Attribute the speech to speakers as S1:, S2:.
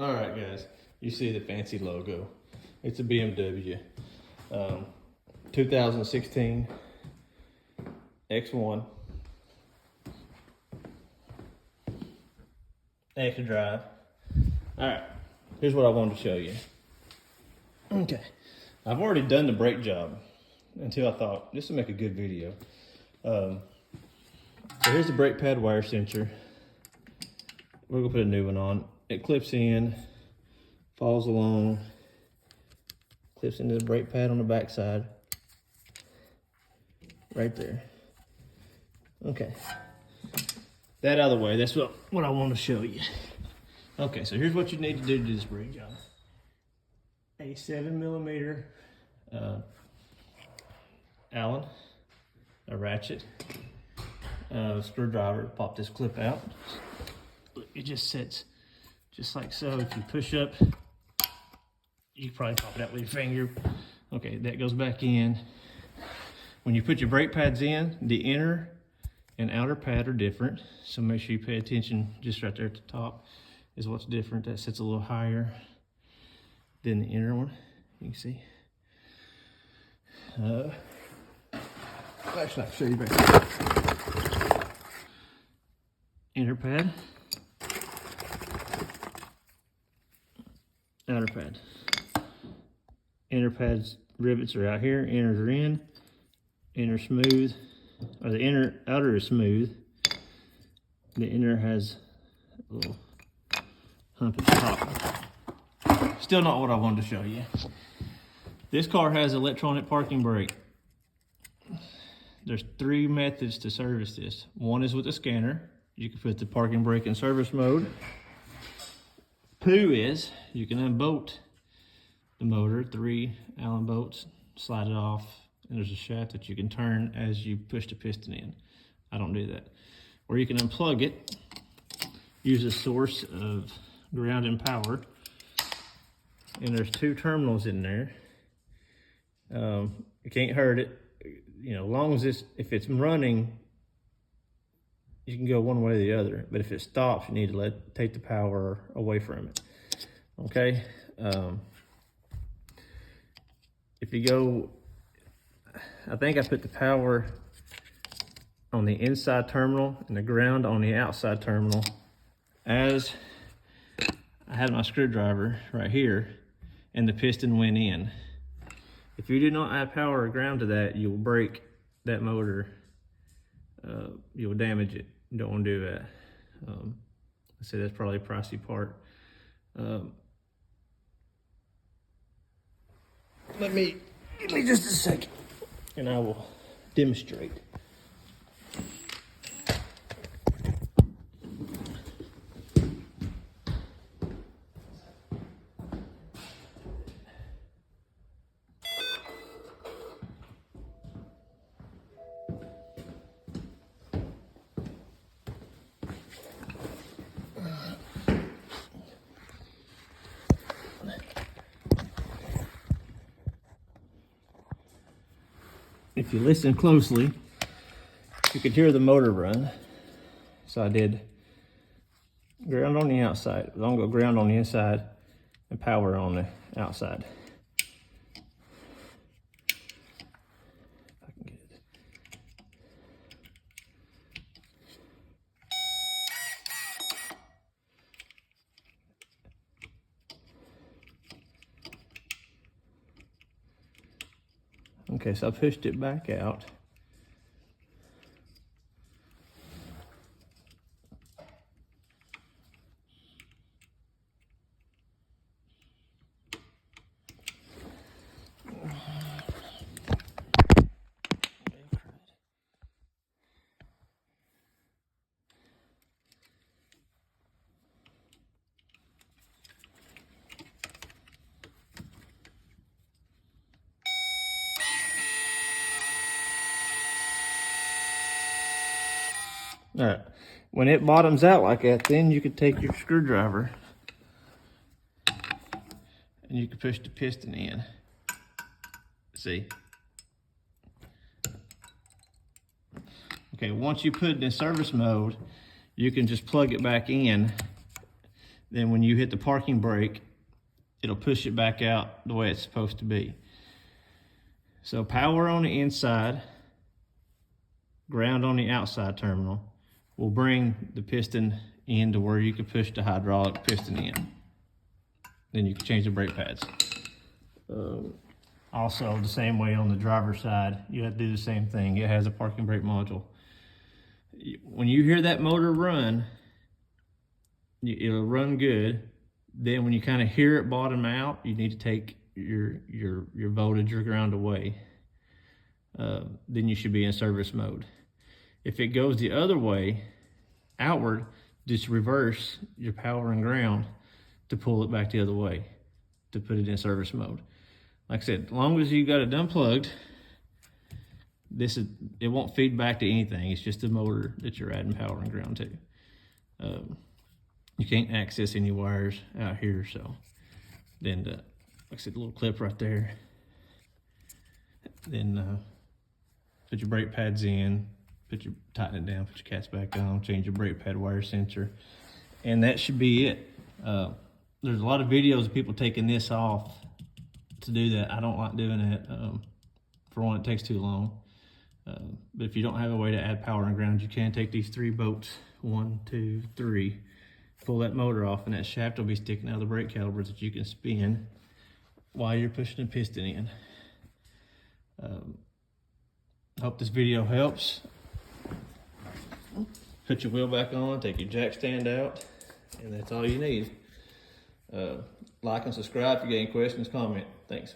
S1: All right, guys, you see the fancy logo. It's a BMW 2016 X1 extra drive. All right, here's what I wanted to show you. Okay, I've already done the brake job until I thought this will make a good video. So here's the brake pad wire sensor. We're gonna put a new one on. It clips in, falls along, clips into the brake pad on the back side, right there. Okay, that out of the way. That's what I want to show you. Okay, so here's what you need to do this brake job. A 7mm Allen, a ratchet, screwdriver. Pop this clip out. It just sits just like so. If you push up, you can probably pop it out with your finger. Okay, that goes back in. When you put your brake pads in, the inner and outer pad are different, so make sure you pay attention. Just right there at the top is what's different. That sits a little higher than the inner one. You can see. Actually, I'll show you back there. Inner pad, outer pad. Inner pad's rivets are out here, inners are in, inner smooth, or the outer is smooth. The inner has a little hump at the top. Still not what I wanted to show you. This car has electronic parking brake. There's 3 methods to service this. One is with a scanner. You can put the parking brake in service mode. 2 is you can unbolt the motor, 3 Allen bolts, slide it off, and there's a shaft that you can turn as you push the piston in. I don't do that. Or you can unplug it, use a source of ground and power, and there's 2 terminals in there. You can't hurt it. You know, as long as if it's running, you can go one way or the other. But if it stops, you need to take the power away from it. Okay. If you go, I think I put the power on the inside terminal and the ground on the outside terminal. As I had my screwdriver right here, and the piston went in. If you do not add power or ground to that, you will break that motor. You will damage it. You don't want to do that. I say that's probably a pricey part. Give me just a second, and I will demonstrate. If you listen closely, you could hear the motor run. So I did ground on the outside. I'm gonna go ground on the inside and power on the outside. If I can get it. Okay, so I pushed it back out. All right, when it bottoms out like that, then you could take your screwdriver and you can push the piston in. See? Okay, once you put it in service mode, you can just plug it back in then when you hit the parking brake, it'll push it back out the way it's supposed to be. So power on the inside, ground on the outside terminal will bring the piston in to where you can push the hydraulic piston in. Then you can change the brake pads. Also, the same way on the driver's side, you have to do the same thing. It has a parking brake module. When you hear that motor run, it'll run good. Then when you kind of hear it bottom out, you need to take your voltage or ground away. Then you should be in service mode. If it goes the other way, outward, just reverse your power and ground to pull it back the other way, to put it in service mode. Like I said, as long as you got it unplugged, it won't feed back to anything. It's just the motor that you're adding power and ground to. You can't access any wires out here, so then like I said, the little clip right there. Then put your brake pads in, tighten it down, put your cats back on, change your brake pad wire sensor, and that should be it. There's a lot of videos of people taking this off to do that. I don't like doing it. For one, it takes too long. But if you don't have a way to add power and ground, you can take these 3 bolts, 1, 2, 3, pull that motor off, and that shaft will be sticking out of the brake calipers that you can spin while you're pushing the piston in. Hope this video helps. Put your wheel back on, take your jack stand out, and that's all you need. Like and subscribe if you got any questions, comment. Thanks.